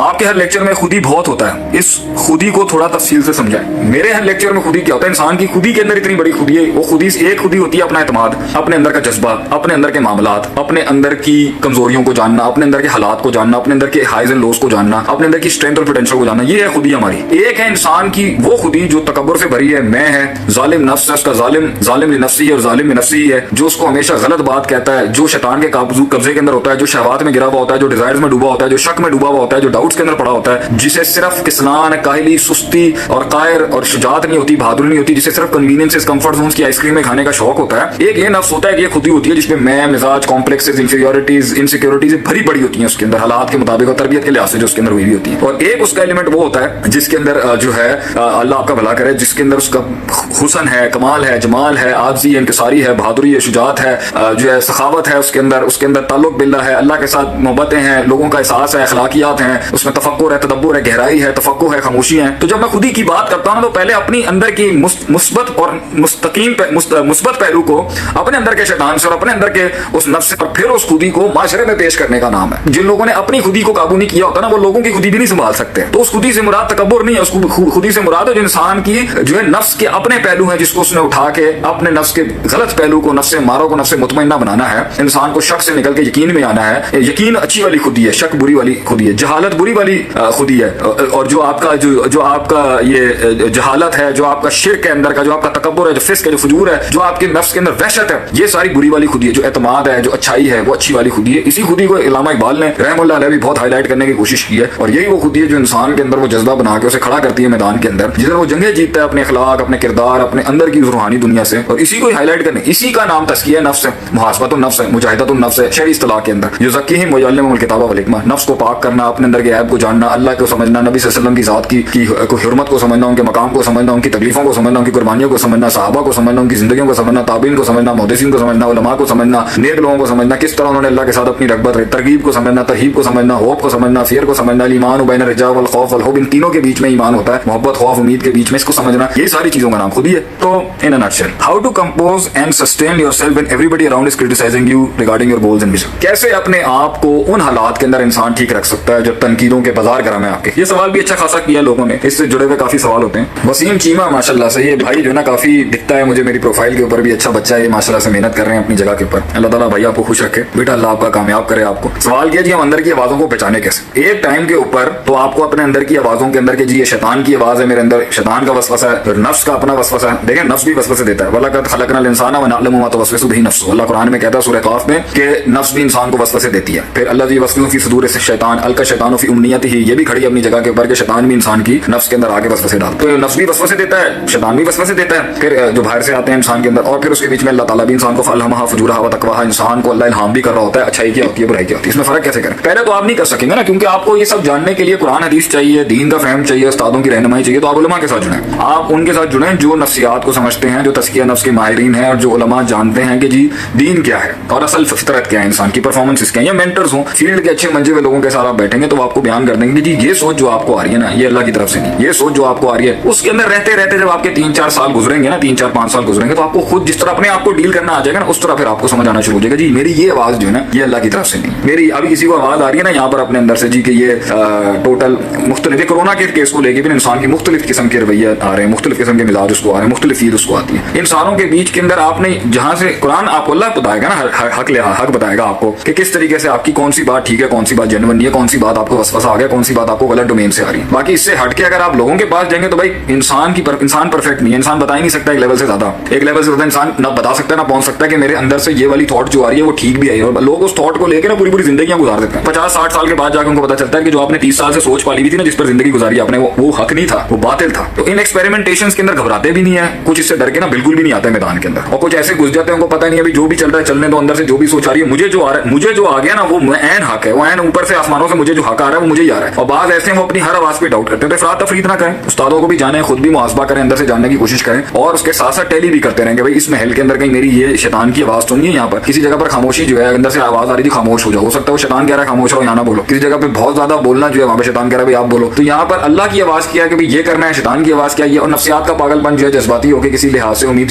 آپ کے ہر لیکچر میں خودی بہت ہوتا ہے، اس خودی کو تھوڑا تفصیل سے سمجھائیں۔ میرے ہر لیکچر میں خودی کیا ہوتا ہے؟ انسان کی خودی کے اندر اتنی بڑی خودی ہے، وہ خودی ایک خودی ہوتی ہے اپنا اعتماد، اپنے اندر کا جذبہ، اپنے اندر کے معاملات، اپنے اندر کی کمزوریوں کو جاننا، اپنے اندر کے حالات کو جاننا، اپنے اندر کے ہائیز اینڈ لوز کو جاننا، اپنے اندر کی اسٹرینتھ اور پوٹینشل کو جاننا، یہ ہے خودی ہماری۔ ایک ہے انسان کی وہ خودی جو تکبر سے بھری ہے، میں ہے، ظالم نفس ہے، اس کا ظالم لنفسی اور ظالم لنفسی ہے، جو اس کو ہمیشہ غلط بات کہتا ہے، جو شیطان کے قبضے کے اندر ہوتا ہے، جو شہوات میں گرا ہوا ہوتا ہے، جو ڈیزائرز میں ڈوبا ہوتا ہے، جو شک میں ڈوبا ہوا ہوتا ہے، جو ڈاؤٹس کے اندر پڑا ہوتا ہے، جسے صرف کسلان، کاہلی، سستی اور قائر اور شجاعت نہیں ہوتی، بہادری نہیں ہوتی، جسے صرف کنوینئنس، کمفرٹ زونز کی آئس کریم کھانے کا شوق ہوتا ہے۔ ایک یہ نفس ہوتا ہے کہ یہ خودی ہوتی ہے جس میں میں، مزاج، کمپلیکسز، انفیریورٹیز، انسیکیورٹیز بھری پڑی ہوتی ہیں اس کے اندر، حالات کے مطابق اور تربیت کے لحاظ سے جو اس کے اندر ہوئی بھی ہوتی ہے۔ اور ایک اس کا ایلیمنٹ وہ ہوتا ہے جس کے اندر جو ہے اللہ آپ کا بھلا کرے، جس کے اندر اس کا حسن ہے، کمال ہے، جمال ہے، عاجزی ہے، انکساری ہے، بہادری ہے، شجاعت ہے، جو ہے سخاوت ہے، اس کے اندر تعلق باللہ ہے، اللہ کے ساتھ محبتیں ہیں، لوگوں کا احساس ہے، اخلاقیات ہیں، اس میں تفکر ہے، تدبر ہے، گہرائی ہے، تفقہ ہے، خاموشی ہے۔ تو جب میں خودی کی بات کرتا ہوں تو پہلے اپنی اندر کی مثبت اور مثبت پہلو کو اپنے اندر کے شیطان سے اور اپنے اندر کے اس نفس سے اور پھر اس خودی کو معاشرے میں پیش کرنے کا نام ہے۔ جن لوگوں نے اپنی خودی کو قابو نہیں کیا ہوتا نا، وہ لوگوں کی خودی بھی نہیں سنبھال سکتے۔ تو اس خودی سے مراد تکبر نہیں ہے، اس خودی سے مراد ہے جو انسان کی جو ہے نفس کے اپنے پہلو ہیں، جس کو اس نے اٹھا کے اپنے نفس کے غلط پہلو کو، نفس مارو کو نفس مطمئنہ بنانا ہے، انسان کو شک سے نکل کے یقین میں آنا ہے۔ یقین اچھی والی خودی ہے، شک بری والی خودی ہے، جہالت بری والی خودی ہے، اور جو آپ کا یہ جہالت ہے، جو آپ کا شرک ہے اندر کا، جو آپ کا تکبر ہے، جو فسق ہے، جو فجور ہے، جو آپ کے نفس کے اندر وحشت ہے، یہ ساری بری والی خودی ہے۔ جو اعتماد ہے، جو اچھائی ہے، وہ اچھی والی خودی ہے۔ اسی خودی کو علامہ اقبال نے رحم اللہ علیہ بھی بہت ہائی لائٹ کرنے کی کوشش کی ہے، اور یہی وہ خودی ہے جو انسان کے اندر وہ جذبہ بنا کے اسے کھڑا کرتی ہے میدان کے اندر، جدھر وہ جنگیں جیتتا ہے اپنے اخلاق، اپنے کردار، اپنے اندر کی روحانی دنیا سے، اور اسی کو ہائی لائٹ کرنے، اسی کا نام تزکیہ نفس ہے، محاسبۃ النفس ہے، مجاہدۃ النفس ہے شرعی اصطلاح کے اندر۔ یزکیہم ویعلمہم الکتاب والحکمہ، نفس کو پاک کرنا، اپنے اندر کے عیب کو جاننا، اللہ کو سمجھنا، نبی صلی اللہ علیہ وسلم کی ذات کی حرمت کو سمجھنا، ان کے مقام کو سمجھنا، ان کی تکلیفوں کو سمجھنا، ان کی قربانیوں کو سمجھنا، صحابہ کو سمجھنا، ان کی زندگیوں کو سمجھنا، تابعین کو سمجھنا، محدثین کو سمجھنا، علماء کو سمجھنا، نیک لوگوں کو سمجھنا، کس طرح انہوں نے اللہ کے ساتھ اپنی رغبت، ترغیب کو سمجھنا، ترہیب کو سمجھنا، ہوپ کو سمجھنا، فیئر کو سمجھنا، ایمان بین الرجاء والخوف والحب، ان تینوں کے بیچ میں ایمان ہوتا ہے، محبت، خوف، امید کے بیچ میں اس کو سمجھنا، یہ ساری چیزوں کا نام خودی ہے۔ تو in a nutshell, how to compose and sustain yourself when everybody around is criticising you regarding your goals and vision, کیسے اپنے آپ کو ان حالات کے اندر انسان ٹھیک رکھ سکتا ہے جب تنقیدوں کے بازار گرم ہے آپ کے۔ یہ سوال بھی اچھا خاصا کیا لوگوں نے، اس سے جڑے ہوئے کافی سوال ہوتے ہیں۔ وسیم چیمہ ماشاءاللہ سے، یہ بھائی جو ہے نا کافی دکھتا ہے مجھے میری پروفائل کے اوپر بھی، اچھا بچہ ہے یہ، ماشاءاللہ سے محنت کر رہے ہیں اپنی جگہ کے اوپر، اللہ تعالیٰ بھائی آپ کو خوش رکھے بیٹا، اللہ آپ کا کامیاب کرے آپ کو۔ سوال کیا جی ہم اندر کی آوازوں کو پہچانے کیسے؟ ایک ٹائم کے اوپر تو آپ کو اپنے اندر کی آوازوں کے اندر کہ جی یہ شیطان کی آواز ہے، میرے اندر شیطان کا وسوسہ ہے، پھر نفس کا اپنا وسوسہ ہے، دیکھیں نفس بھی وسوسے دیتا ہے، وَلَقَدْ خَلَقْنَا الْإِنسَانَ وَنَعْلَمُ مَا تُوَسْوِسُ بِهِ نَفْسُهُ، اللہ قرآن میں کہتا ہے سورہ قاف میں کہ نفس بھی انسان کو وسوسے دیتی ہے۔ پھر اللہ جی وسوسہ فی صدور الشیطان القى الشیطان فی امنیتہ، یہ بھی کھڑی اپنی جگہ کے اوپر کہ شیطان بھی انسان کی نفس کے اندر آ کے وسوسے ڈالتا ہے، تو نفس بھی وسوسے دیتا ہے، شیطان بھی وسوسے دیتا ہے، پھر جو باہر سے آتے ہیں انسان کے اندر، اور پھر اس کے بیچ میں اللہ تعالیٰ بھی انسان کو فَأَلْهَمَهَا فُجُورَهَا وَتَقْوَاهَا، انسان کو اللہ الہام بھی کر رہا ہوتا ہے اچھائی کیا ہوتی ہے برائی کیا ہوتی ہے، اس میں فرق کیسے کریں؟ پہلے تو آپ نہیں کر سکیں گے نا، کیونکہ آپ کو یہ سب جاننے کے لیے قرآن حدیث چاہیے، دین کا فہم چاہیے، استادوں کی رہنمائی چاہیے، تو آپ علماء کے ساتھ جڑیں، آپ ان کے ساتھ جڑیں جو نفسیات کو سمجھتے ہیں، جو تزکیہ نفس کے ماہرین ہیں، اور جو علماء جانتے ہیں کہ جی دین کیا ہے اور اصل فطرت کیا ہے، انسان کی پرفارمنس کیا ہے، یا مینٹرز ہوں فیلڈ کے اچھے منجے ہوئے لوگوں کے ساتھ آپ بیٹھیں گے تو وہ آپ کو بیان کر دیں گے کہ جی یہ سوچ جو آپ کو آ رہی ہے نا یہ اللہ کی طرف سے نہیں، یہ سوچ جو آپ کو آ رہی ہے اس کے اندر رہتے رہتے جب آپ کے 3-4 سال گزریں گے نا، 3-4-5 سال گزریں گے، تو آپ کو خود جس طرح اپنے آپ کو ڈیل کرنا آ جائے گا نا، اس طرح پھر آپ کو سمجھ آنا شروع ہو جائے گا جی میری یہ آواز جو ہے نا یہ اللہ کی طرف سے نہیں، میری ابھی کسی کو آواز آ رہی ہے نا یہاں پر اپنے اندر سے جی کہ یہ ٹوٹل مختلف کورونا کے کیس کو لے کے بھی انسان کی مختلف قسم کے رویے آ رہے ہیں، مختلف قسم کے مزاج اس کو آ رہے ہیں، مختلف فیل اس کو آتی ہے انسانوں کے بیچ کے اندر۔ آپ نے جہاں سے قرآن آپ کو اللہ بتائے گا نا، حق بتائے گا آپ کو کہ کس طریقے سے آپ کی کون سی بات ٹھیک ہے، کون سی بات جینوین نہیں ہے، کون سی بات آپ کو وسوسہ آ گیا، کون سی بات آپ کو غلط ڈومین سے آ رہی ہے۔ باقی اس سے ہٹ کے اگر آپ لوگوں کے پاس جائیں گے تو بھائی انسان پرفیکٹ نہیں ہے، انسان بتا ہی نہیں سکتا ایک لیول سے زیادہ، ایک لیول سے زیادہ انسان نہ بتا سکتا ہے نہ پہنچ سکتا ہے کہ میرے اندر سے یہ والی تھاٹ جو آ رہی ہے وہ ٹھیک بھی آئی ہے، اور لوگ اس تھاٹ کو لے کے نا پوری زندگیاں گزار دیتے ہیں، 50-60 سال کے بعد جا کے ان کو پتا چلتا ہے کہ جو آپ نے 30 سال سے سوچ پالی ہوئی تھی نا، جس پر زندگی گزاری آپ نے، وہ حق نہیں تھا، وہ باطل تھا۔ تو ان ایکسپیریمنٹیشنز کے اندر گھبراتے بھی نہیں ہے، کچھ اس سے ڈر کے نا بالکل بھی نہیں آتے میدان کے اندر، اور کچھ ایسے گھس جاتے ہیں ان کو پتہ نہیں ہے جو بھی چل رہا ہے چلنے دو، اندر سے جو بھی سوچ آ رہی ہے مجھے جو آ رہا ہے، مجھے جو آ گیا نا وہ عین حق ہے، وہ عین اوپر سے آسمانوں سے مجھے جو حق آ رہا ہے وہ مجھے ہی آ رہا ہے۔ اور بعض ایسے ہیں وہ اپنی ہر آواز پہ ڈاؤٹ کرتے ہیں، تو افراط تفریط نہ کریں، استادوں کو بھی جانیں، خود بھی محاسبہ کریں، اندر سے جاننے کی کوشش کریں، اور اس کے ساتھ ساتھ ٹیلی بھی کرتے رہیں کہ بھائی اس محل کے اندر کہیں میری یہ شیطان کی آواز تو نہیں ہے، یہاں پر کسی جگہ پر خاموشی جو ہے اندر سے آواز آ رہی تھی خاموش ہو جاؤ، ہو سکتا ہے وہ شیطان کہہ رہا ہے خاموش رہو یہاں نہ بولو، کسی جگہ پہ بہت زیادہ بولنا جو ہے وہاں پہ شیطان کہہ رہا ہے بھائی آپ بولو، تو یہاں پر اللہ کی آواز کیا ہے کہ بھائی یہ کرنا ہے، شیطان کی آواز کیا ہے، اور نفسیات کا پاگل پن جو ہے جذباتی ہو کے کسی لحاظ سے امید